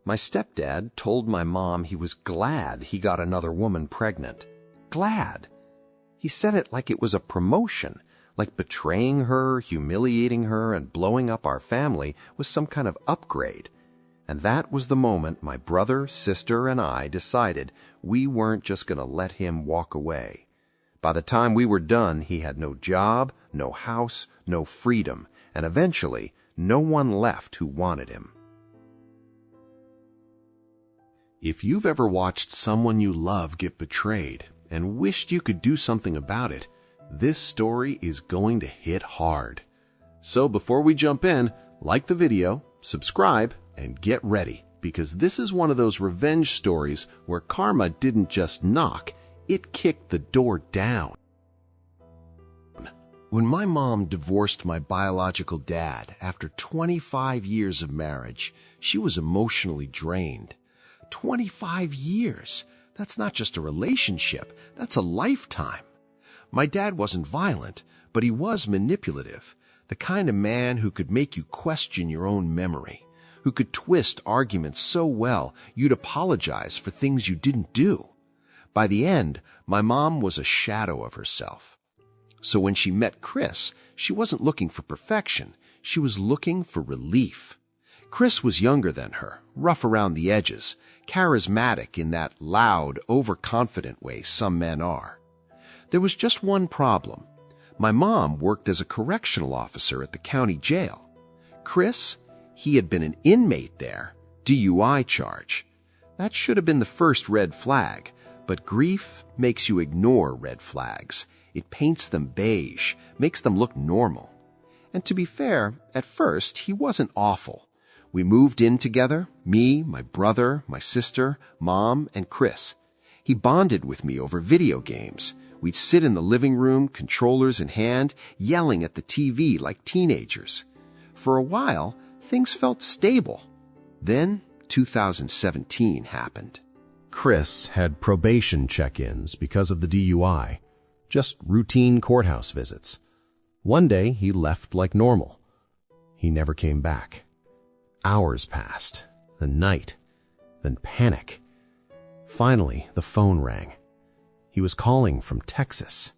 My stepdad told my mom he was glad he got another woman pregnant. Glad. He said it like it was a promotion, like betraying her, humiliating her, and blowing up our family was some kind of upgrade. And that was the moment my brother, sister, and I decided we weren't just going to let him walk away. By the time we were done, he had no job, no house, no freedom, and eventually no one left who wanted him. If you've ever watched someone you love get betrayed and wished you could do something about it, this story is going to hit hard. So before we jump in, like the video, subscribe, and get ready, because this is one of those revenge stories where karma didn't just knock, it kicked the door down. When my mom divorced my biological dad after 25 years of marriage, she was emotionally drained. 25 years! That's not just a relationship, that's a lifetime. My dad wasn't violent, but he was manipulative, the kind of man who could make you question your own memory, who could twist arguments so well you'd apologize for things you didn't do. By the end, my mom was a shadow of herself. So when she met Chris, she wasn't looking for perfection, she was looking for relief. Chris was younger than her, rough around the edges, charismatic in that loud, overconfident way some men are. There was just one problem. My mom worked as a correctional officer at the county jail. Chris, he had been an inmate there, DUI charge. That should have been the first red flag, but grief makes you ignore red flags. It paints them beige, makes them look normal. And to be fair, at first, he wasn't awful. We moved in together, me, my brother, my sister, Mom, and Chris. He bonded with me over video games. We'd sit in the living room, controllers in hand, yelling at the TV like teenagers. For a while, things felt stable. Then, 2017 happened. Chris had probation check-ins because of the DUI, just routine courthouse visits. One day, he left like normal. He never came back. Hours passed, then night, then panic. Finally, the phone rang. He was calling from Texas.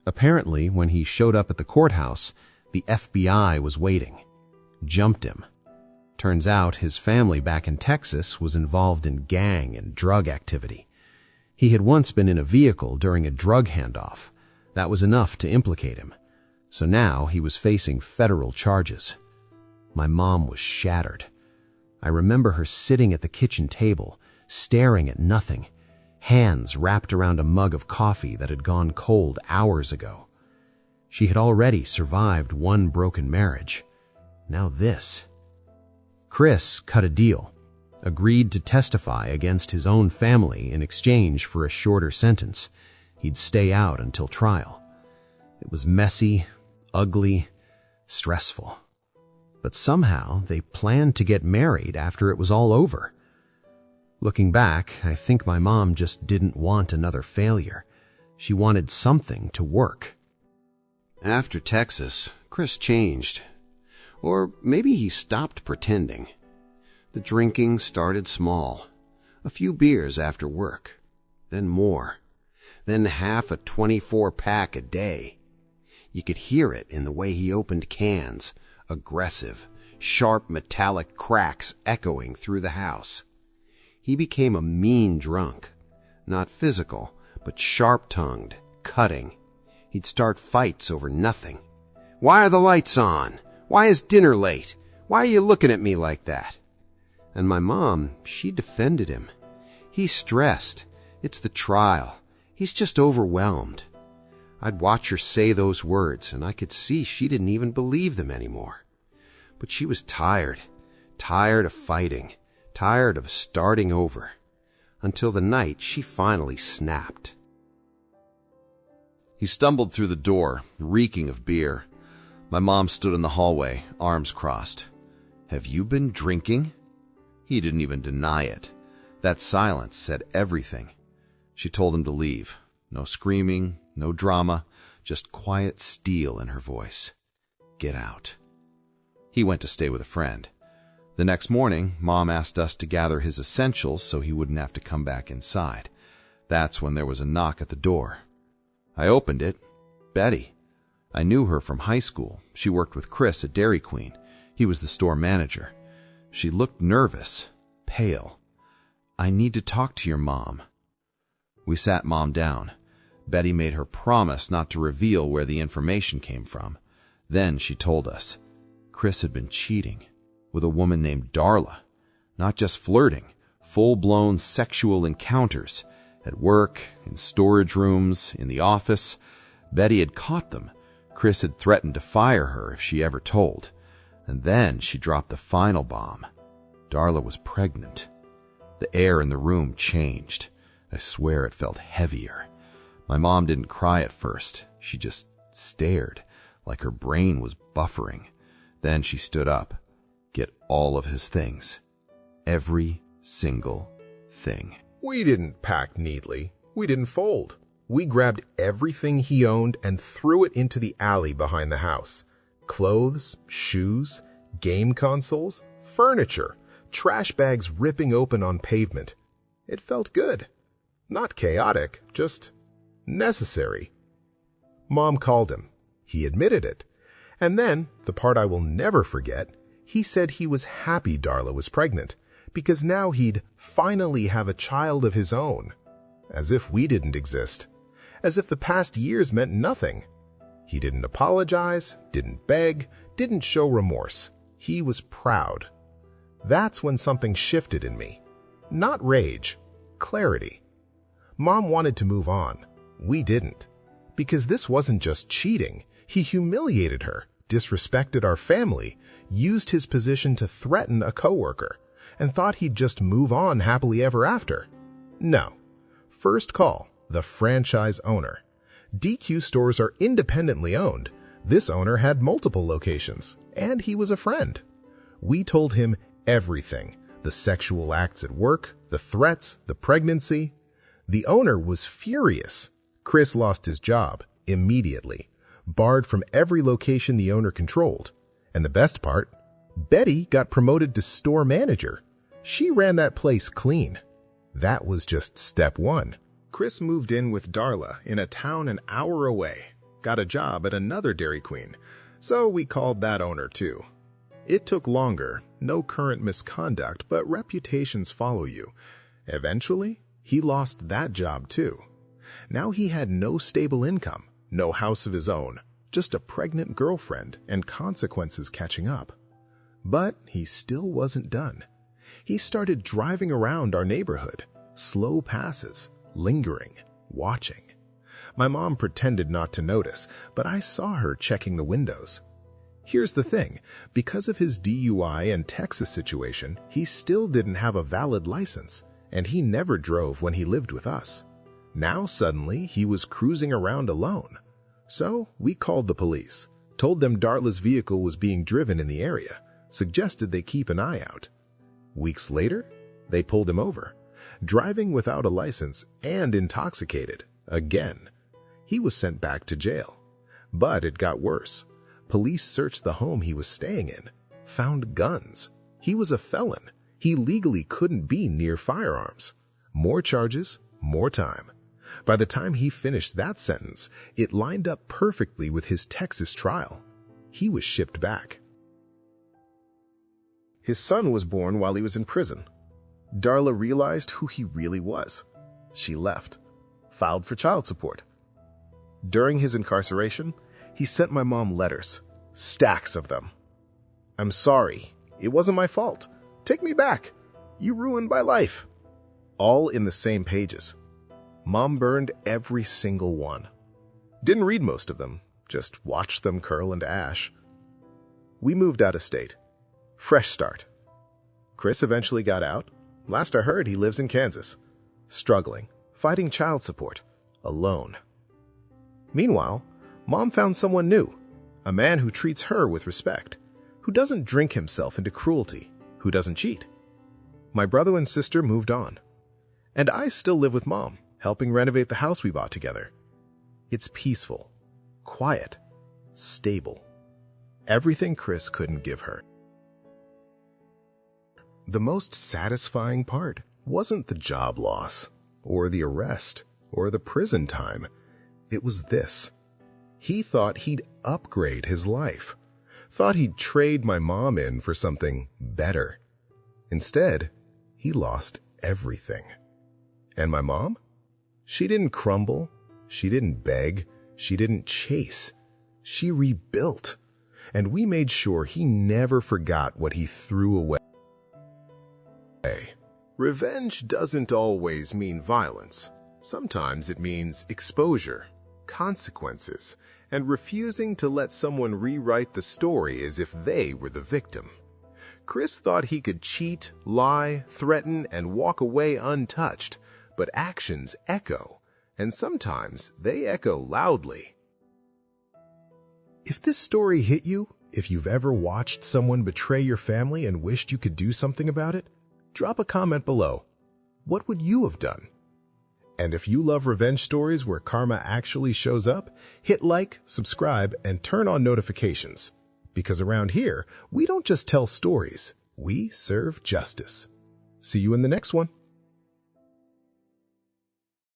Apparently, when he showed up at the courthouse, the FBI was waiting. Jumped him. Turns out his family back in Texas was involved in gang and drug activity. He had once been in a vehicle during a drug handoff. That was enough to implicate him. So now he was facing federal charges. My mom was shattered. I remember her sitting at the kitchen table, staring at nothing, hands wrapped around a mug of coffee that had gone cold hours ago. She had already survived one broken marriage. Now this. Chris cut a deal, agreed to testify against his own family in exchange for a shorter sentence. He'd stay out until trial. It was messy, ugly, stressful. But somehow they planned to get married after it was all over. Looking back, I think my mom just didn't want another failure. She wanted something to work. After Texas, Chris changed. Or maybe he stopped pretending. The drinking started small. A few beers after work. Then more. Then half a 24-pack a day. You could hear it in the way he opened cans. Aggressive, sharp metallic cracks echoing through the house. He became a mean drunk. Not physical, but sharp-tongued, cutting. He'd start fights over nothing. "Why are the lights on? Why is dinner late? Why are you looking at me like that?" And my mom, she defended him. "He's stressed. It's the trial. He's just overwhelmed." I'd watch her say those words, and I could see she didn't even believe them anymore. But she was tired of fighting, tired of starting over, until the night she finally snapped. He stumbled through the door, reeking of beer. My mom stood in the hallway, arms crossed. "Have you been drinking?" He didn't even deny it. That silence said everything. She told him to leave. No screaming, no drama, just quiet steel in her voice. Get out. He went to stay with a friend. The next morning, Mom asked us to gather his essentials so he wouldn't have to come back inside. That's when there was a knock at the door. I opened it. Betty. I knew her from high school. She worked with Chris at Dairy Queen. He was the store manager. She looked nervous, pale. "I need to talk to your mom." We sat Mom down. Betty made her promise not to reveal where the information came from. Then she told us. Chris had been cheating with a woman named Darla. Not just flirting, full-blown sexual encounters. At work, in storage rooms, in the office. Betty had caught them. Chris had threatened to fire her if she ever told. And then she dropped the final bomb. Darla was pregnant. The air in the room changed. I swear it felt heavier. My mom didn't cry at first. She just stared, like her brain was buffering. Then she stood up. Get all of his things. Every single thing. We didn't pack neatly. We didn't fold. We grabbed everything he owned and threw it into the alley behind the house. Clothes, shoes, game consoles, furniture, trash bags ripping open on pavement. It felt good. Not chaotic, just necessary. Mom called him. He admitted it. And then, the part I will never forget, he said he was happy Darla was pregnant, because now he'd finally have a child of his own. As if we didn't exist. As if the past years meant nothing. He didn't apologize, didn't beg, didn't show remorse. He was proud. That's when something shifted in me. Not rage, clarity. Mom wanted to move on. We didn't. Because this wasn't just cheating. He humiliated her, disrespected our family, used his position to threaten a coworker, and thought he'd just move on happily ever after. No. First call, the franchise owner. DQ stores are independently owned. This owner had multiple locations, and he was a friend. We told him everything. The sexual acts at work, the threats, the pregnancy. The owner was furious. Chris lost his job immediately, barred from every location the owner controlled. And the best part, Betty got promoted to store manager. She ran that place clean. That was just step one. Chris moved in with Darla in a town an hour away, got a job at another Dairy Queen, so we called that owner too. It took longer, no current misconduct, but reputations follow you. Eventually, he lost that job too. Now he had no stable income, no house of his own, just a pregnant girlfriend and consequences catching up. But he still wasn't done. He started driving around our neighborhood, slow passes, lingering, watching. My mom pretended not to notice, but I saw her checking the windows. Here's the thing, because of his DUI and Texas situation, he still didn't have a valid license, and he never drove when he lived with us. Now suddenly he was cruising around alone. So we called the police, told them Darla's vehicle was being driven in the area, suggested they keep an eye out. Weeks later, they pulled him over, driving without a license and intoxicated, again. He was sent back to jail. But it got worse. Police searched the home he was staying in, found guns. He was a felon. He legally couldn't be near firearms. More charges, more time. By the time he finished that sentence, it lined up perfectly with his Texas trial. He was shipped back. His son was born while he was in prison. Darla realized who he really was. She left, filed for child support. During his incarceration, he sent my mom letters, stacks of them. "I'm sorry. It wasn't my fault. Take me back. You ruined my life." All in the same pages. Mom burned every single one. Didn't read most of them, just watched them curl into ash. We moved out of state. Fresh start. Chris eventually got out. Last I heard, he lives in Kansas. Struggling, fighting child support, alone. Meanwhile, Mom found someone new, a man who treats her with respect, who doesn't drink himself into cruelty, who doesn't cheat. My brother and sister moved on. And I still live with Mom, helping renovate the house we bought together. It's peaceful, quiet, stable. Everything Chris couldn't give her. The most satisfying part wasn't the job loss, or the arrest, or the prison time. It was this. He thought he'd upgrade his life. Thought he'd trade my mom in for something better. Instead, he lost everything. And my mom? She didn't crumble. She didn't beg. She didn't chase. She rebuilt. And we made sure he never forgot what he threw away. Revenge doesn't always mean violence. Sometimes it means exposure, consequences, and refusing to let someone rewrite the story as if they were the victim. Chris thought he could cheat, lie, threaten, and walk away untouched, but actions echo, and sometimes they echo loudly. If this story hit you, if you've ever watched someone betray your family and wished you could do something about it, drop a comment below. What would you have done? And if you love revenge stories where karma actually shows up, hit like, subscribe, and turn on notifications. Because around here, we don't just tell stories, we serve justice. See you in the next one.